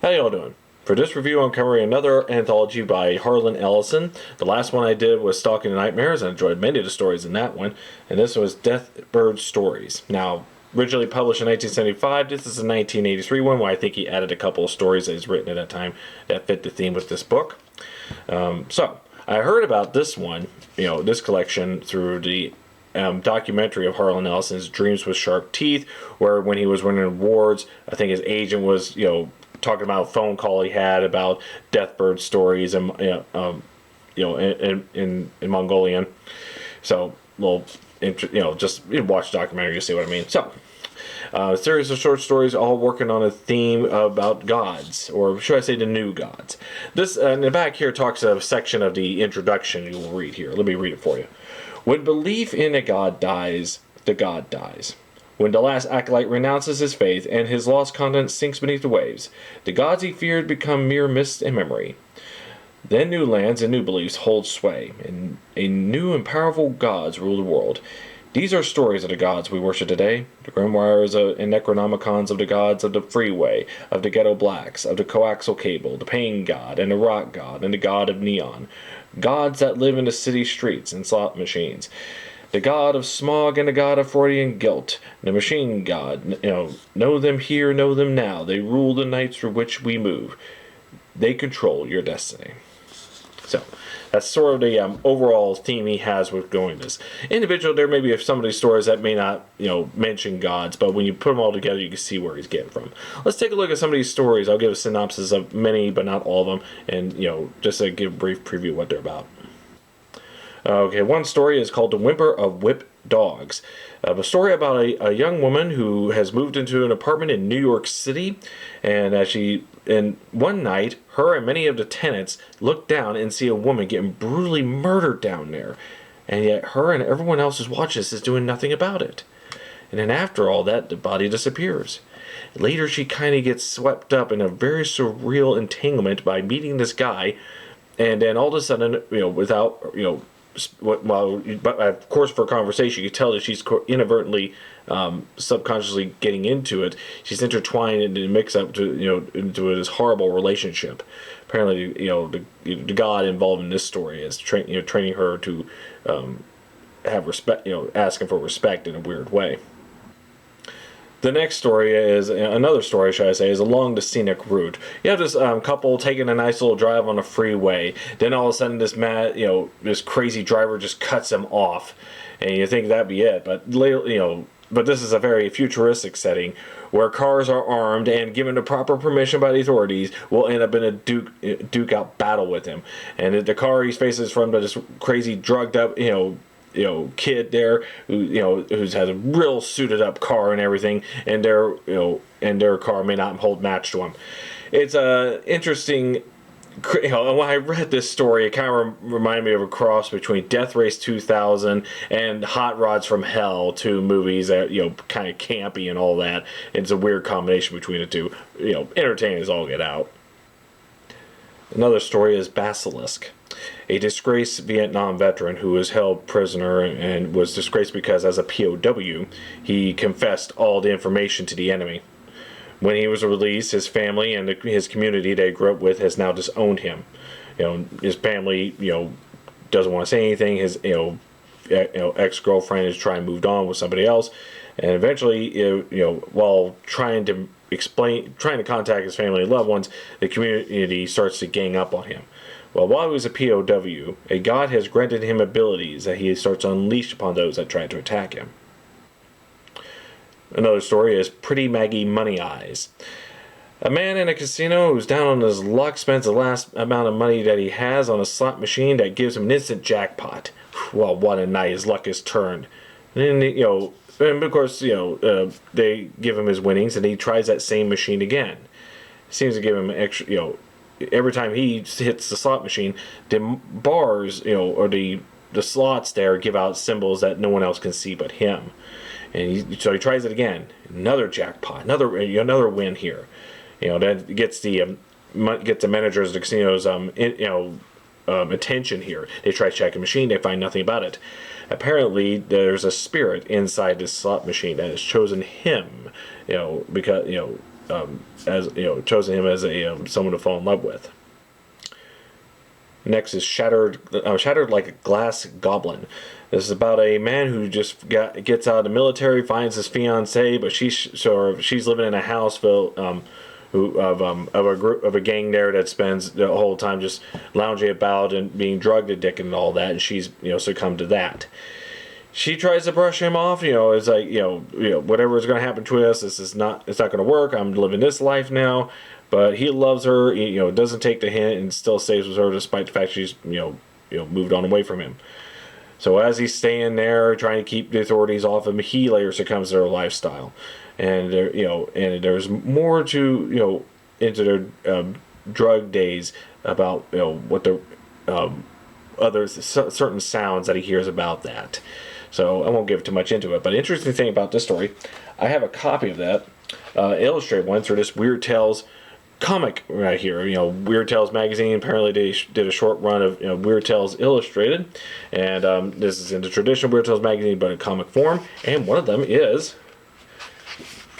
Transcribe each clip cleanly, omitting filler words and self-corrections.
How y'all doing? For this review, I'm covering another anthology by Harlan Ellison. The last one I did was Stalking Nightmares. I enjoyed many of the stories in that one. And this was Deathbird Stories. Now, originally published in 1975, this is a 1983 one where I think he added a couple of stories that he's written at that time that fit the theme with this book. So, I heard about this one, this collection through the documentary of Harlan Ellison's Dreams with Sharp Teeth, where when he was winning awards, I think his agent was, talking about a phone call he had about Deathbird stories and in Mongolian. So, just watch the documentary to see what I mean. So, a series of short stories all working on a theme about gods, or should I say the new gods. This, in the back here, talks of a section of the introduction you will read here. Let me read it for you. When belief in a god dies, the god dies. When the last acolyte renounces his faith and his lost content sinks beneath the waves, the gods he feared become mere mist and memory. Then new lands and new beliefs hold sway, and a new and powerful gods rule the world. These are stories of the gods we worship today, the grimoires and necronomicons of the gods of the freeway, of the ghetto blacks, of the coaxial cable, the pain god, and the rock god, and the god of neon. Gods that live in the city streets and slot machines. The god of smog and the god of Freudian guilt. The machine god, know them here, know them now. They rule the nights through which we move. They control your destiny. So, that's sort of the overall theme he has with going this. Individual, there may be some of these stories that may not, mention gods, but when you put them all together, you can see where he's getting from. Let's take a look at some of these stories. I'll give a synopsis of many, but not all of them, and, just to give a brief preview of what they're about. Okay, one story is called The Whimper of Whipped Dogs. A story about a young woman who has moved into an apartment in New York City, and one night, her and many of the tenants look down and see a woman getting brutally murdered down there, and yet her and everyone else who watches is doing nothing about it. And then after all that, the body disappears. Later, she kind of gets swept up in a very surreal entanglement by meeting this guy, and then all of a sudden, without, but of course for conversation you can tell that she's inadvertently subconsciously getting into it. She's intertwined into mix up to into this horrible relationship. Apparently the god involved in this story is training her to have respect, asking for respect in a weird way. The next story is another story, should I say, is along the scenic route. You have this couple taking a nice little drive on a freeway. Then all of a sudden, this crazy driver just cuts them off, and you think that'd be it. But later, but this is a very futuristic setting where cars are armed and given the proper permission by the authorities will end up in a duke out battle with him. And the car he's facing is from this crazy drugged up, kid there who has a real suited up car and everything, and their car may not hold match to him. It's a interesting. When I read this story, it kind of reminded me of a cross between Death Race 2000 and Hot Rods from Hell, two movies that kind of campy and all that. It's a weird combination between the two. Entertaining as all get out. Another story is Basilisk. A disgraced Vietnam veteran who was held prisoner and was disgraced because as a POW, he confessed all the information to the enemy. When he was released, his family and his community that he grew up with has now disowned him. His family, doesn't want to say anything. His, ex-girlfriend is trying to move on with somebody else. And eventually, while trying to contact his family and loved ones, the community starts to gang up on him. Well, while he was a POW, a god has granted him abilities that he starts to unleash upon those that try to attack him. Another story is Pretty Maggie Money Eyes. A man in a casino who's down on his luck spends the last amount of money that he has on a slot machine that gives him an instant jackpot. Well, what a night his luck is turned. And then, and of course, they give him his winnings and he tries that same machine again. Seems to give him extra, every time he hits the slot machine, the bars, or the slots there give out symbols that no one else can see but him. And so he tries it again. Another jackpot, another win here. That gets the managers of the casino's attention here. They try to check the machine, they find nothing about it. Apparently, there's a spirit inside this slot machine that has chosen him. Because as chosen him as a someone to fall in love with. Next is Shattered Like a Glass Goblin. This is about a man who just gets out of the military, finds his fiancée, but she's living in a house filled of a gang there that spends the whole time just lounging about and being drug addicted and all that, and she's succumbed to that. She tries to brush him off. It's like whatever is going to happen to us, it's not going to work. I'm living this life now. But he loves her, doesn't take the hint and still stays with her despite the fact she's, moved on away from him. So as he's staying there, trying to keep the authorities off him, he later succumbs to their lifestyle. And, and there's more to, into their drug days about, what the certain sounds that he hears about that. So I won't give too much into it. But the interesting thing about this story, I have a copy of that, illustrated one through this Weird Tales comic right here. Weird Tales magazine, apparently they did a short run of Weird Tales Illustrated, and this is in the traditional Weird Tales magazine but in comic form, and one of them is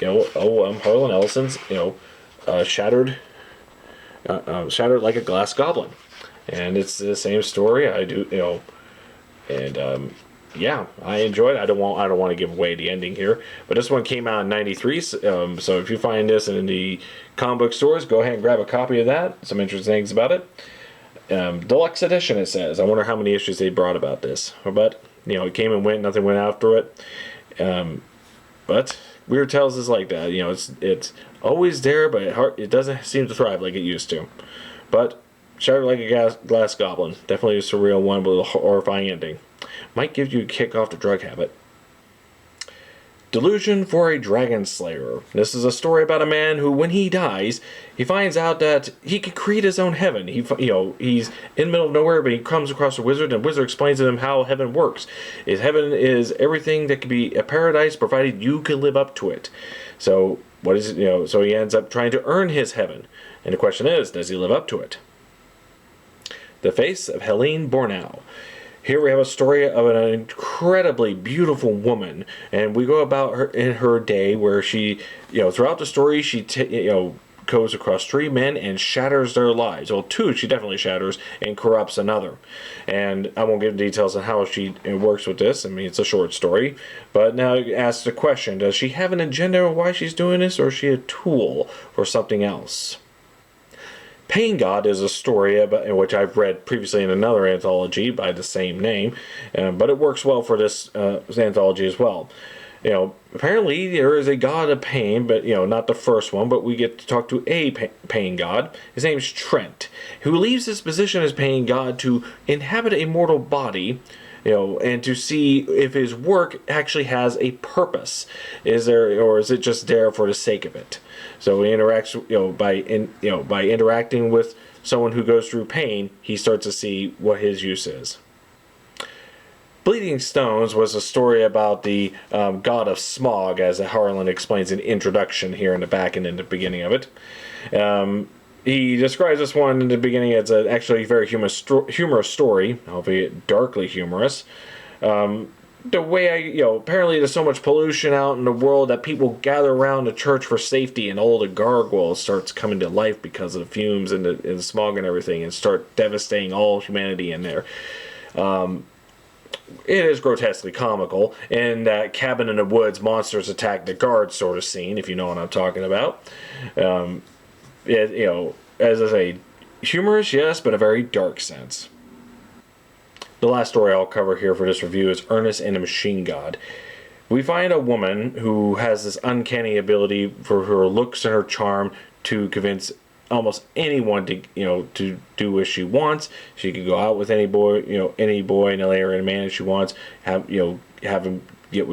Harlan Ellison's Shattered Like a Glass Goblin, and it's the same story. I do and yeah, I enjoyed it. I don't want to give away the ending here, but this one came out in '93. So if you find this in the comic book stores, go ahead and grab a copy of that. Some interesting things about it. Deluxe edition, it says. I wonder how many issues they brought about this. But it came and went. Nothing went after it. But Weird Tales is like that. It's always there, but it doesn't seem to thrive like it used to. But Shattered Like a Glass Goblin, definitely a surreal one with a horrifying ending. Might give you a kick off the drug habit. Delusion for a Dragon Slayer. This is a story about a man who, when he dies, he finds out that he can create his own heaven. He's in the middle of nowhere, but he comes across a wizard, and the wizard explains to him how heaven works. Heaven is everything that can be a paradise, provided you can live up to it. So what is it? So he ends up trying to earn his heaven, and the question is, does he live up to it? The Face of Helene Bornau. Here we have a story of an incredibly beautiful woman, and we go about her in her day where she, throughout the story, she goes across 3 men and shatters their lives. Well, 2 she definitely shatters and corrupts another. And I won't give details on how she works with this. I mean, it's a short story. But now it asks the question, does she have an agenda or why she's doing this, or is she a tool for something else? Pain God is a story about, which I've read previously in another anthology by the same name, but it works well for this anthology as well. Apparently there is a god of pain, but not the first one, but we get to talk to a pain god. His name's Trent, who leaves his position as pain god to inhabit a mortal body, and to see if his work actually has a purpose. Is it just there for the sake of it? So he interacts, by interacting with someone who goes through pain, he starts to see what his use is. Bleeding Stones was a story about the god of smog, as Harlan explains in the introduction here in the back and in the beginning of it. He describes this one in the beginning as an actually very humorous story, albeit darkly humorous. The way apparently there's so much pollution out in the world that people gather around the church for safety, and all the gargoyles starts coming to life because of the fumes and the smog and everything, and start devastating all humanity in there. It is grotesquely comical. In that cabin in the woods, monsters attack the guards sort of scene, if you know what I'm talking about. As I say, humorous, yes, but a very dark sense. The last story I'll cover here for this review is Ernest and the Machine God. We find a woman who has this uncanny ability for her looks and her charm to convince almost anyone to do what she wants. She can go out with any boy and lay her in a man if she wants, have him get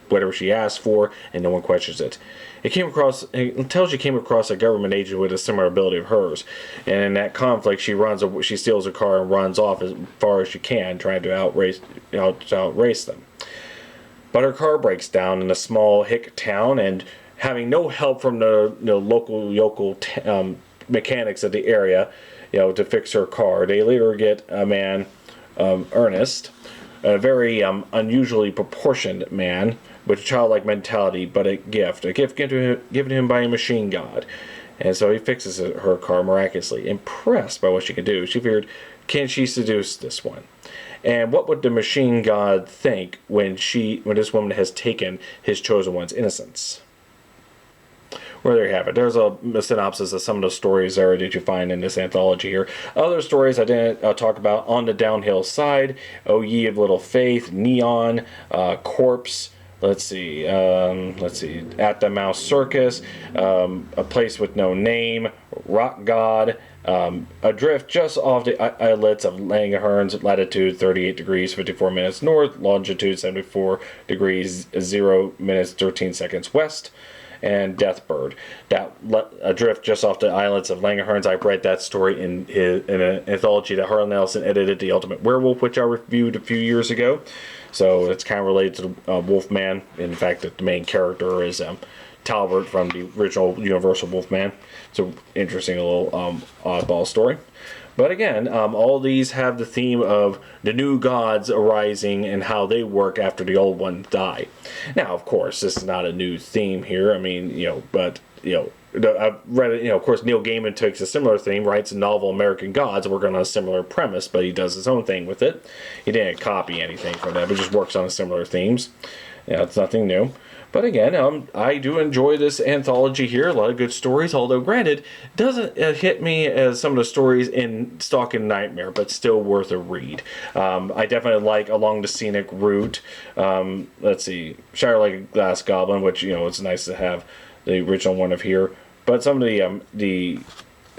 whatever she asks for, and no one questions it. Until she came across a government agent with a similar ability of hers, and in that conflict, she steals a car and runs off as far as she can, trying to outrace them. But her car breaks down in a small hick town, and having no help from the local mechanics of the area, to fix her car, they later get a man, Ernest, a very unusually proportioned man, with a childlike mentality, but a gift given to him by a machine god. And so he fixes her car miraculously. Impressed by what she can do, she figured, can she seduce this one? And what would the machine god think when this woman has taken his chosen one's innocence? Well, there you have it. There's a synopsis of some of the stories there that you find in this anthology here. Other stories I didn't talk about: On the Downhill Side, O Ye of Little Faith, Neon, Corpse. Let's see, At the Mouse Circus, A Place with No Name, Rock God, Adrift just off the islets of Langhorns, latitude 38 degrees 54 minutes north, longitude 74 degrees 0 minutes 13 seconds west, and Deathbird. That adrift just off the islets of Langhorns. I read that story in an anthology that Harlan Ellison edited, The Ultimate Werewolf, which I reviewed a few years ago. So it's kind of related to Wolfman. In fact, the main character is Talbot from the original Universal Wolfman. It's an interesting little oddball story. But again, all these have the theme of the new gods arising and how they work after the old ones die. Now, of course, this is not a new theme here. I mean, I've read it, of course, Neil Gaiman takes a similar theme, writes a novel, American Gods, working on a similar premise, but he does his own thing with it. He didn't copy anything from that, but just works on similar themes. It's nothing new. But again, I do enjoy this anthology here. A lot of good stories, although granted, doesn't hit me as some of the stories in Stalking Nightmare, but still worth a read. I definitely like Along the Scenic Route. Let's see, Shatter Like a Glass Goblin, which, it's nice to have the original one of here. But some of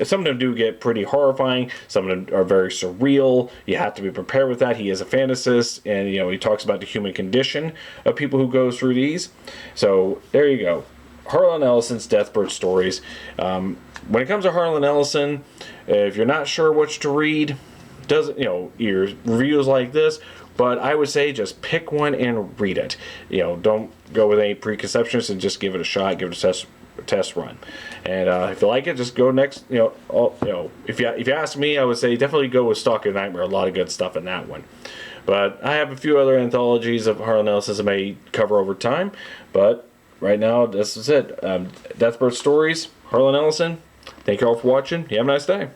some of them do get pretty horrifying. Some of them are very surreal. You have to be prepared with that. He is a fantasist, and he talks about the human condition of people who go through these. So there you go, Harlan Ellison's Deathbird stories. When it comes to Harlan Ellison, if you're not sure which to read, doesn't reviews like this. But I would say just pick one and read it. Don't go with any preconceptions and just give it a shot. Give it a test run. And if you like it, just go next. If you ask me, I would say definitely go with Stalking Nightmare. A lot of good stuff in that one. But I have a few other anthologies of Harlan Ellison I may cover over time. But right now, this is it. Deathbird Stories, Harlan Ellison. Thank you all for watching. You have a nice day.